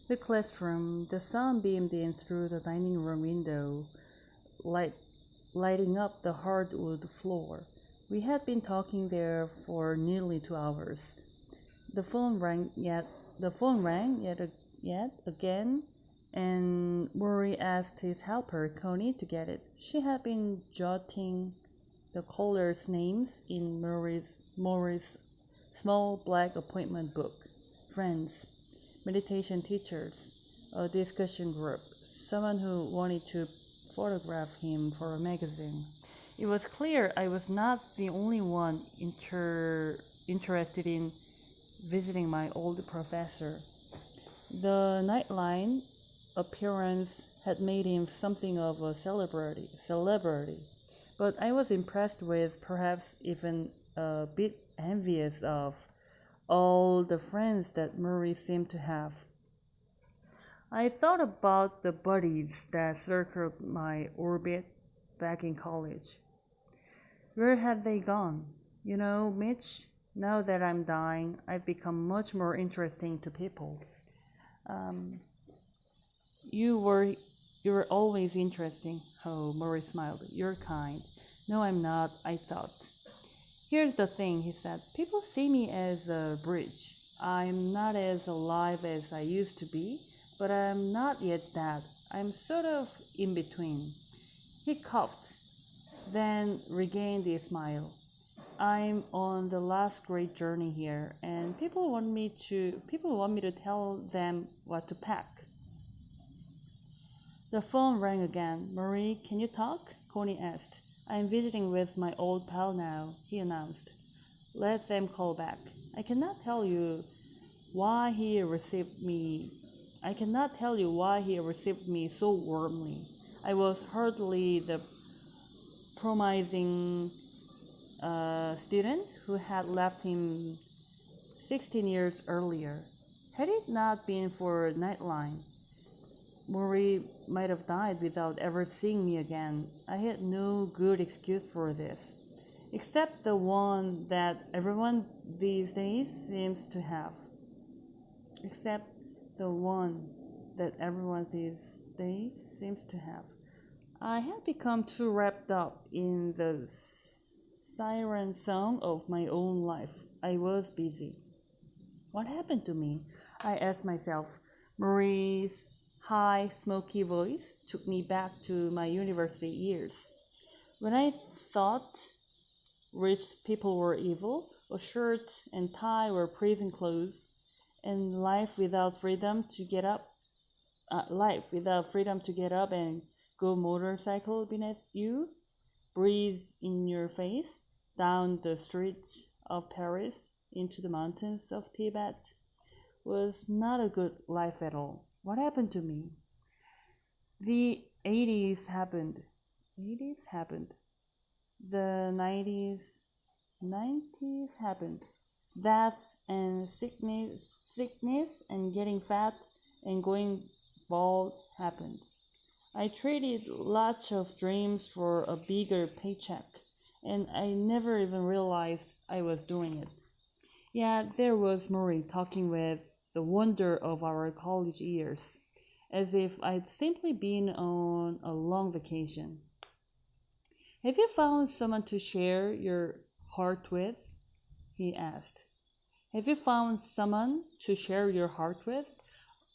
The classroom, the sun beamed in through the dining room window, light, lighting up the hardwood floor. We had been talking there for nearly 2 hours. The phone rang yet. The phone rang yet again, and Morrie asked his helper Connie to get it. She had been jotting the callers' names in Morrie's small black appointment book. Friends, meditation teachers, a discussion group, someone who wanted to photograph him for a magazine. It was clear I was not the only one interested in visiting my old professor. The Nightline appearance had made him something of a celebrity, but I was impressed with, perhaps even a bit envious of, all the friends that Morrie seemed to have. I thought about the buddies that circled my orbit back in college. Where had they gone? You know, Mitch, now that I'm dying, I've become much more interesting to people. Um, you were always interesting. Oh, Morrie smiled. You're kind. No, I'm not, I thought. Here's the thing, he said. People see me as a bridge. I'm not as alive as I used to be, but I'm not yet that. I'm sort of in between. He coughed, then regained his smile. I'm on the last great journey here, and people want me to tell them what to pack. The phone rang again. Morrie, can you talk? Connie asked. I'm visiting with my old pal now, he announced. Let them call back. I cannot tell you why he received me so warmly. I was hardly the promising student who had left him 16 years earlier. Had it not been for Nightline, Morrie might have died without ever seeing me again. I had no good excuse for this, except the one that everyone these days seems to have. Except the one that everyone these days seems to have. I had become too wrapped up in the siren song of my own life. I was busy. What happened to me? I asked myself. Morrie's high, smoky voice took me back to my university years. When I thought rich people were evil, a shirt and tie were prison clothes, and life without freedom to get up and go motorcycle beneath you, breeze in your face, down the streets of Paris into the mountains of Tibet, was not a good life at all. What happened to me? The 80s happened. The 90s happened. Death and sickness and getting fat and going bald happened. I traded lots of dreams for a bigger paycheck, and I never even realized I was doing it. Yet there was Morrie talking with the wonder of our college years, as if I'd simply been on a long vacation. Have you found someone to share your heart with? He asked. Have you found someone to share your heart with?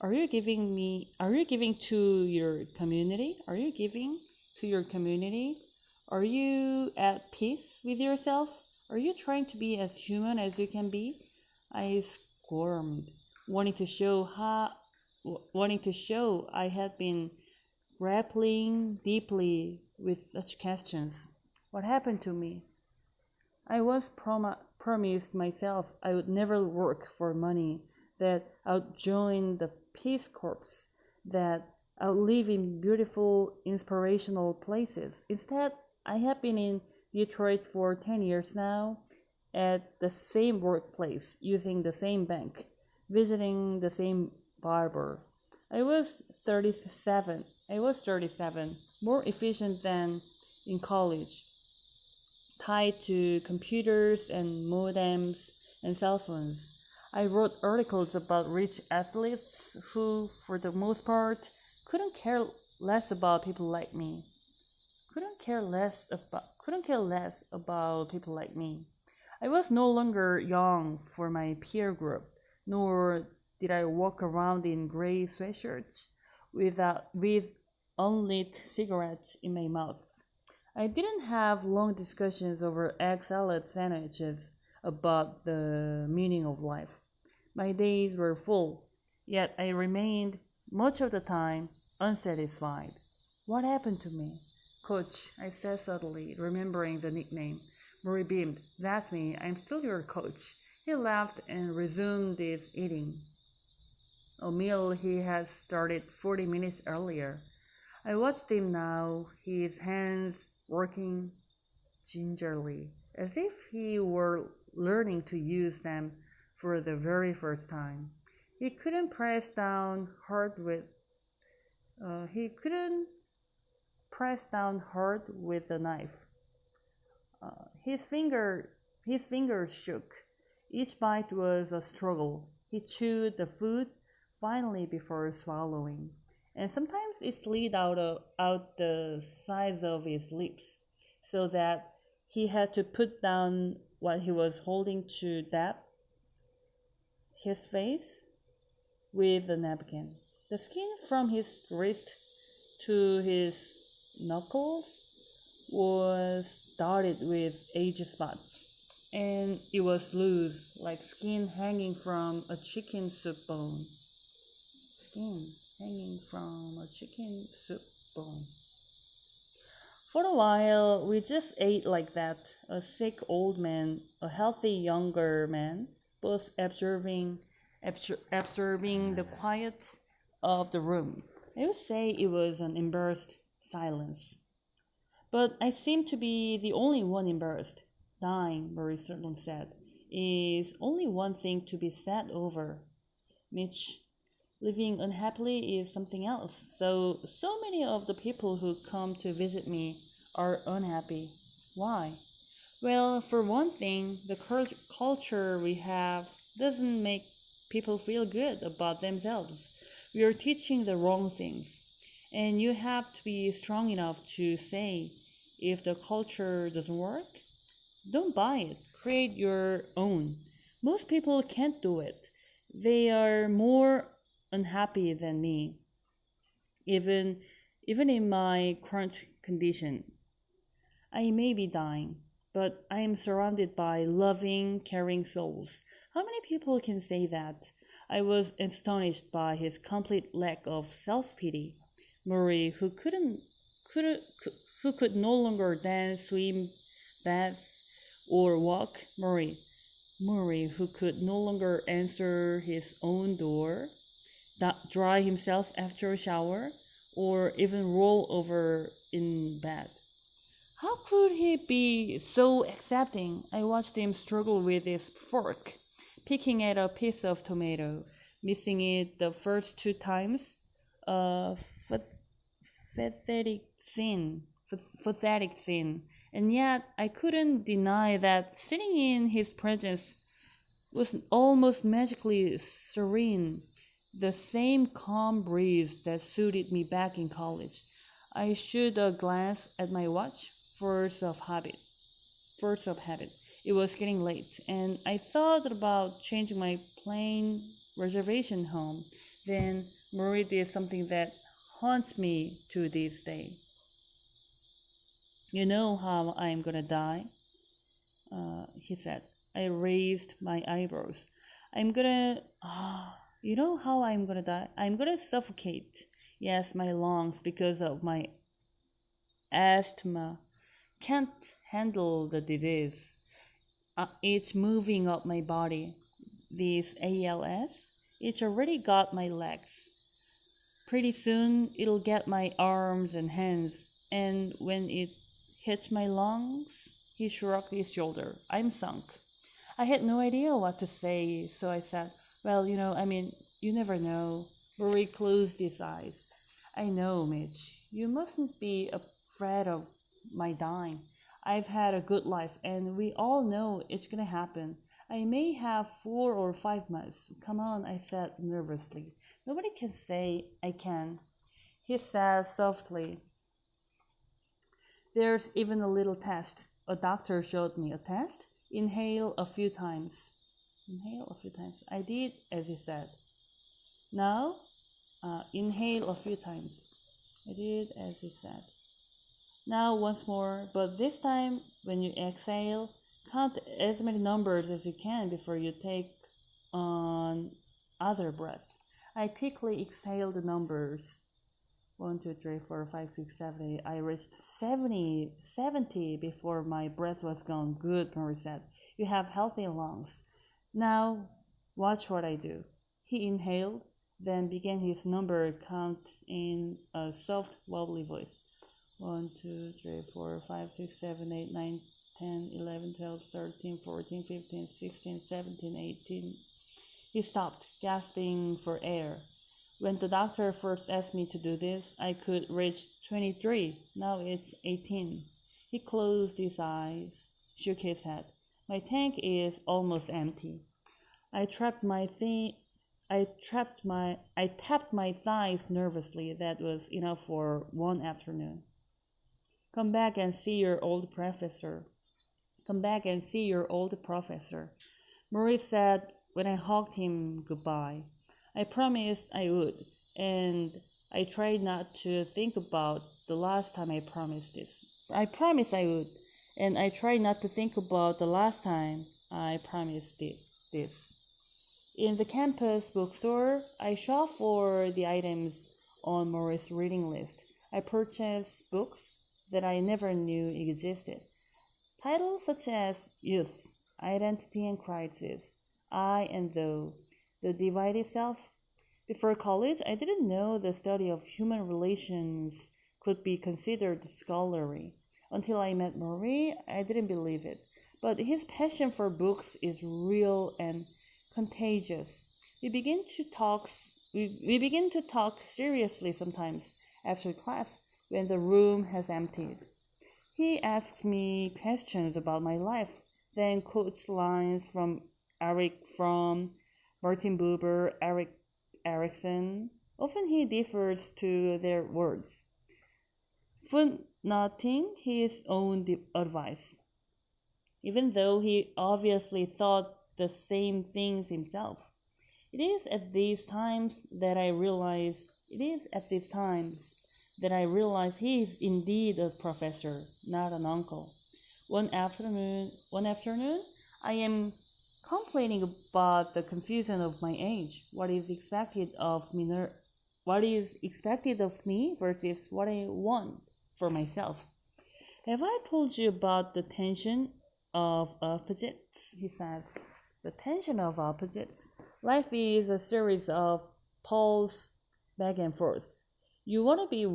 Are you giving to your community? Are you at peace with yourself? Are you trying to be as human as you can be? I squirmed, wanting to show I had been grappling deeply with such questions. What happened to me? I was promised myself I would never work for money, that I would join the Peace Corps, that I would live in beautiful, inspirational places. Instead, I have been in Detroit for 10 years now, at the same workplace, using the same bank, visiting the same barber. I was 37, more efficient than in college, tied to computers and modems and cell phones. I wrote articles about rich athletes who, for the most part, couldn't care less about people like me. Couldn't care less about people like me. I was no longer young for my peer group, nor did I walk around in gray sweatshirts with unlit cigarettes in my mouth. I didn't have long discussions over egg salad sandwiches about the meaning of life. My days were full, yet I remained much of the time unsatisfied. What happened to me? Coach, I said suddenly, remembering the nickname. Morrie beamed. That's me. I'm still your coach. He laughed and resumed his eating, a meal he had started 40 minutes earlier. I watched him now, his hands working gingerly, as if he were learning to use them for the very first time. He couldn't press down hard with he couldn't press down hard with the knife. Uh, his finger his fingers shook. Each bite was a struggle. He chewed the food finally before swallowing, and sometimes it slid out the sides of his lips, so that he had to put down what he was holding to dab his face with the napkin. The skin from his wrist to his knuckles was dotted with age spots, and it was loose, like skin hanging from a chicken soup bone. Skin hanging from a chicken soup bone. For a while, we just ate like that, a sick old man, a healthy younger man, both absorbing the quiet of the room. I would say it was an embarrassed silence. But I seemed to be the only one embarrassed. Dying, Morrie certainly said, is only one thing to be sad over. Mitch, living unhappily is something else. So many of the people who come to visit me are unhappy. Why? Well, for one thing, the culture we have doesn't make people feel good about themselves. We are teaching the wrong things. And you have to be strong enough to say, if the culture doesn't work, don't buy it. Create your own. Most people can't do it. They are more unhappy than me, even in my current condition. I may be dying, but I am surrounded by loving, caring souls. How many people can say that? I was astonished by his complete lack of self-pity. Morrie, could, who could no longer dance, swim, bath, or walk. Morrie, who could no longer answer his own door, dry himself after a shower, or even roll over in bed. How could he be so accepting? I watched him struggle with his fork, picking at a piece of tomato, missing it the first two times. A pathetic sin. Pathetic sin. And yet I couldn't deny that sitting in his presence was almost magically serene, the same calm breeze that suited me back in college. I should glance at my watch, force of habit. Force of habit. It was getting late, and I thought about changing my plane reservation home. Then Morrie did something that haunts me to this day. You know how I'm gonna die? He said. I raised my eyebrows. I'm gonna. You know how I'm gonna die? I'm gonna suffocate. Yes, my lungs, because of my asthma, can't handle the disease. It's moving up my body. This ALS, it's already got my legs. Pretty soon, it'll get my arms and hands. And when it hits my lungs, he shrugged his shoulder. I'm sunk. I had no idea what to say, so I said, well, you never know. Morrie closed his eyes. I know, Mitch. You mustn't be afraid of my dying. I've had a good life, and we all know it's gonna happen. I may have 4 or 5 months. Come on, I said nervously. Nobody can say I can. He said softly. There's even a little test. A doctor showed me a test. Inhale a few times. Inhale a few times. I did as he said. Now, inhale a few times. I did as he said. Now once more, but this time when you exhale, count as many numbers as you can before you take on other breath. I quickly exhaled the numbers. 1, 2, 3, 4, 5, 6, 7, 8. I reached 70 before my breath was gone. Good, Morrie said. You have healthy lungs. Now, watch what I do. He inhaled, then began his number count in a soft, wobbly voice. 1, 2, 3, 4, 5, 6, 7, 8, 9, 10, 11, 12, 13, 14, 15, 16, 17, 18. He stopped, gasping for air. When the doctor first asked me to do this, I could reach 23. Now it's 18. He closed his eyes, shook his head. My tank is almost empty. I tapped my thighs nervously. That was enough for one afternoon. Come back and see your old professor. Morrie said when I hugged him goodbye. I promised I would, and I tried not to think about the last time I promised this. I promised I would, and I tried not to think about the last time I promised this. In the campus bookstore, I shopped for the items on Morrie's reading list. I purchased books that I never knew existed. Titles such as Youth, Identity and Crisis, I and Thou, The Divided Self. Before college, I didn't know the study of human relations could be considered scholarly. Until I met Morrie, I didn't believe it. But his passion for books is real and contagious. We begin to talk seriously sometimes after class when the room has emptied. He asks me questions about my life, then quotes lines from Martin Buber, Erickson. Often he differs to their words, footnoting his own advice, even though he obviously thought the same things himself. It is at these times that I realize he is indeed a professor, not an uncle. One afternoon, I am complaining about the confusion of my age. What is expected of me versus what I want for myself. Have I told you about the tension of opposites? He says. The tension of opposites. Life is a series of poles back and forth. You want to do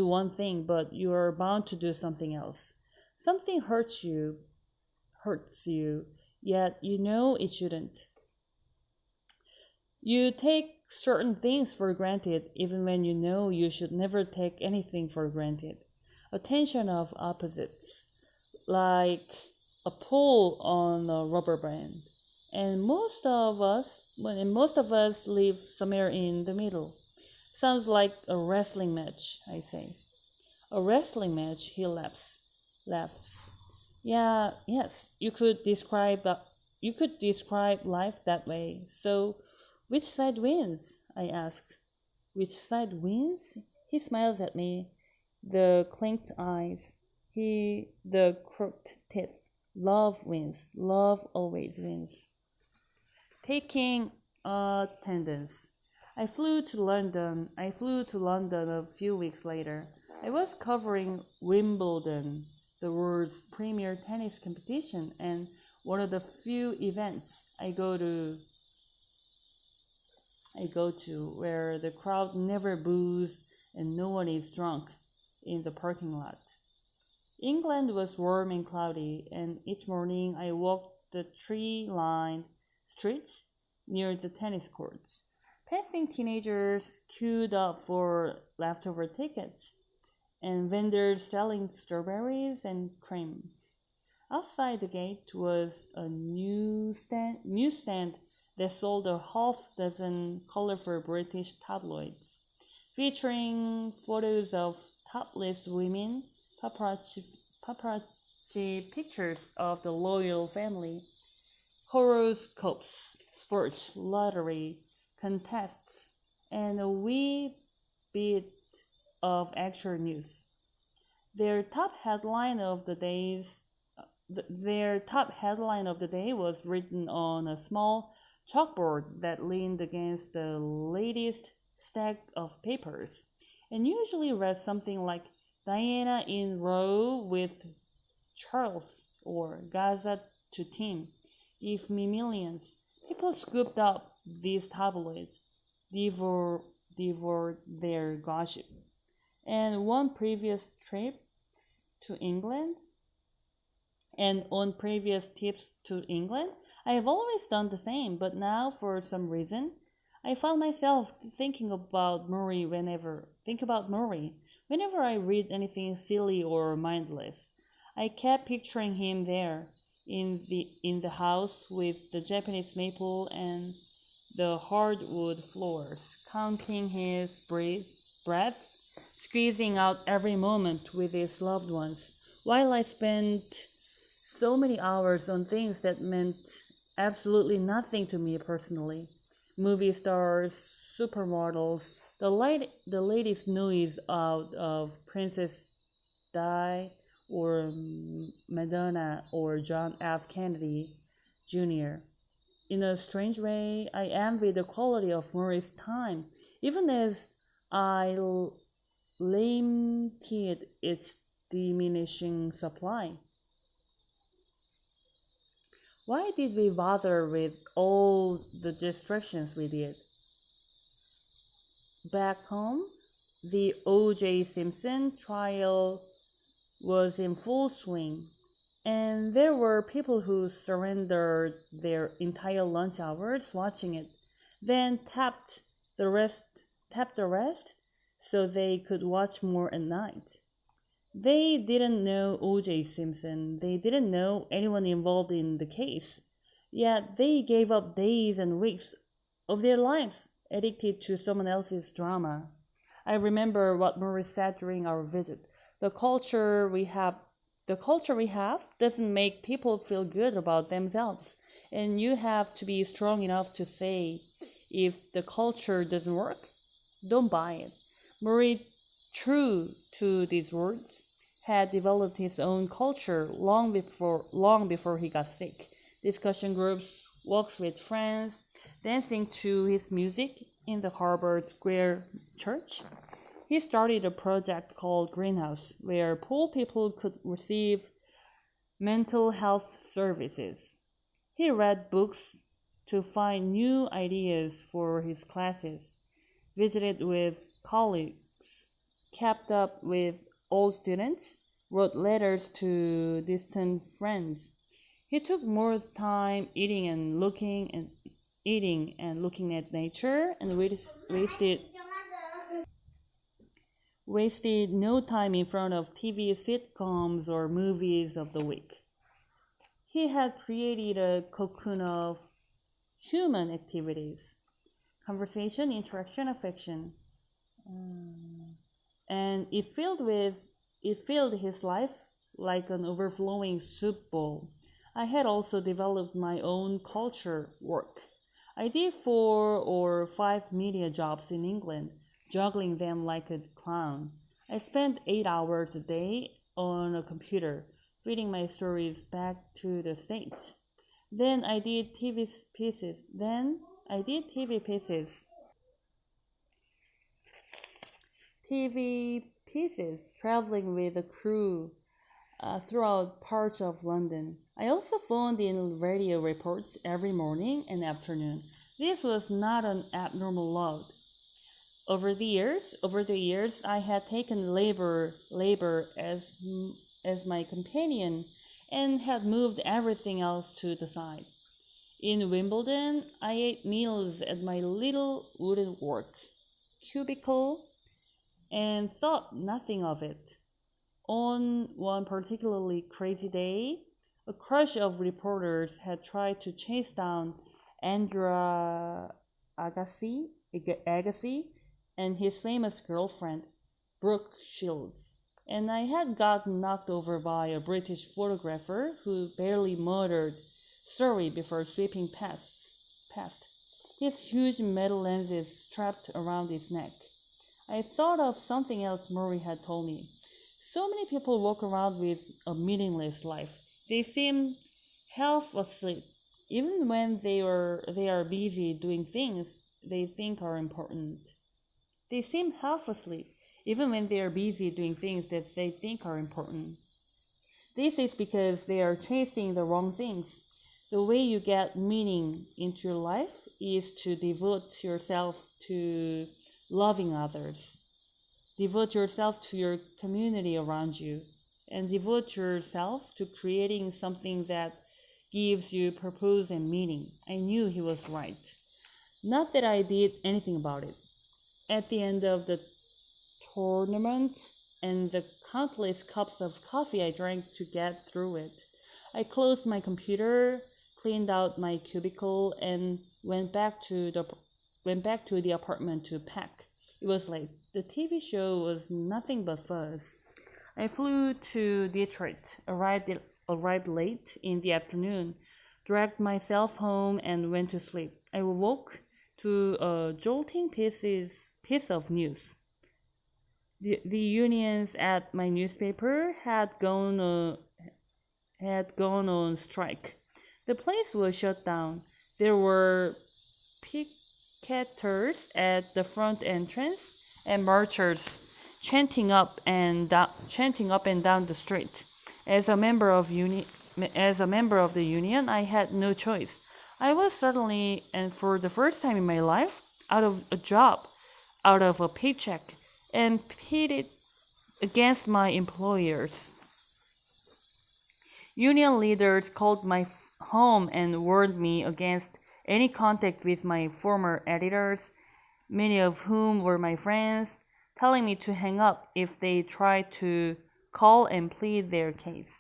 one thing, but you are bound to do something else. Something hurts you, yet you know it shouldn't. You take certain things for granted, even when you know you should never take anything for granted. A tension of opposites, like a pull on a rubber band. And most of us live somewhere in the middle. Sounds like a wrestling match, I say. A wrestling match, he laughs. Yes, you could describe life that way. So, which side wins? I asked. Which side wins? He smiles at me, the clinked eyes, the crooked teeth. Love wins. Love always wins. Taking attendance. I flew to London a few weeks later. I was covering Wimbledon, the world's premier tennis competition, and one of the few events I go to where the crowd never boos and no one is drunk in the parking lot. England was warm and cloudy, and each morning I walked the tree-lined streets near the tennis courts, passing teenagers queued up for leftover tickets, and vendors selling strawberries and cream. Outside the gate was a newsstand that sold a half dozen colorful British tabloids, featuring photos of topless women, paparazzi, paparazzi pictures of the royal family, horoscopes, sports, lottery, contests, and a wee bit of actual news. Their top headline of the day's their top headline of the day was written on a small chalkboard that leaned against the latest stack of papers, and usually read something like Diana in row with Charles or Gaza to Tim. If me millions. People scooped up these tabloids, devoured, devoured their gossip. And to England, on previous trips to England, I have always done the same, but now for some reason, I found myself think about Morrie whenever I read anything silly or mindless. I kept picturing him there in the house with the Japanese maple and the hardwood floors, counting his breath, squeezing out every moment with his loved ones, while I spent so many hours on things that meant absolutely nothing to me personally. Movie stars, supermodels, the latest news out of Princess Di or Madonna or John F. Kennedy Jr. In a strange way, I envy the quality of Morrie's time, even as I lamented its diminishing supply. Why did we bother with all the distractions we did? Back home, the O.J. Simpson trial was in full swing, and there were people who surrendered their entire lunch hours watching it, then tapped the rest so they could watch more at night. They didn't know O.J. Simpson. They didn't know anyone involved in the case. Yet they gave up days and weeks of their lives addicted to someone else's drama. I remember what Morris said during our visit. The culture we have doesn't make people feel good about themselves. And you have to be strong enough to say, if the culture doesn't work, don't buy it. Murray, true to these words, had developed his own culture long before he got sick. Discussion groups, walks with friends, dancing to his music in the Harvard Square Church. He started a project called Greenhouse, where poor people could receive mental health services. He read books to find new ideas for his classes, visited with colleagues, kept up with old students, wrote letters to distant friends. He took more time eating and looking at nature, and wasted no time in front of TV sitcoms or movies of the week. He had created a cocoon of human activities, conversation, interaction, affection, and it filled his life like an overflowing soup bowl. I had also developed my own culture work. I did 4 or 5 media jobs in England, juggling them like a clown. I spent 8 hours a day on a computer, feeding my stories back to the States. Then I did TV pieces, traveling with a crew throughout parts of London. I also phoned in radio reports every morning and afternoon. This was not an abnormal load. Over the years, I had taken labor as my companion and had moved everything else to the side. In Wimbledon, I ate meals at my little wooden work cubicle and thought nothing of it. On one particularly crazy day, A crush of reporters had tried to chase down Andrea Agassi, Agassi and his famous girlfriend, Brooke Shields, and I had gotten knocked over by a British photographer who barely muttered sorry before sweeping past, his huge metal lenses strapped around his neck. I thought of something else Morrie had told me. So many people walk around with a meaningless life. They seem half asleep, even when they are busy doing things they think are important. They seem half asleep, even when they are busy doing things that they think are important. This is because they are chasing the wrong things. The way you get meaning into your life is to devote yourself to loving others. Devote yourself to your community around you, and devote yourself to creating something that gives you purpose and meaning. I knew he was right. Not that I did anything about it. At the end of the tournament and the countless cups of coffee I drank to get through it, I closed my computer, cleaned out my cubicle, and went back to the apartment to pack. It was late. The TV show was nothing but fuzz. I flew to Detroit, arrived late in the afternoon, dragged myself home, and went to sleep. I woke to a jolting piece of news. The unions at my newspaper had gone on strike. The place was shut down. There were picketers at the front entrance and marchers chanting up and down the street. As a member of the union, I had no choice. I was suddenly, and for the first time in my life, out of a job, out of a paycheck, and pitted against my employers. Union leaders called my home and warned me against any contact with my former editors, many of whom were my friends, telling me to hang up if they tried to call and plead their case.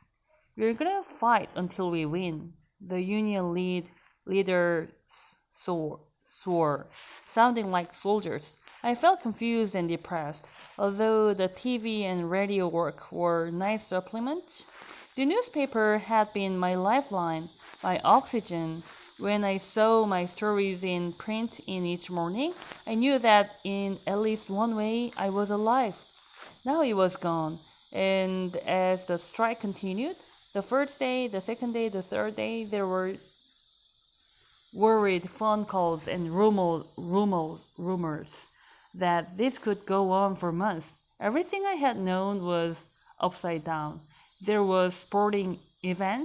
"We're gonna fight until we win," the union leader swore, sounding like soldiers. I felt confused and depressed. Although the TV and radio work were nice supplements, the newspaper had been my lifeline, my oxygen. When I saw my stories in print in each morning, I knew that in at least one way I was alive. Now it was gone, and as the strike continued, the first day, the second day, the third day, there were worried phone calls and rumors that this could go on for months. Everything I had known was upside down. There was sporting events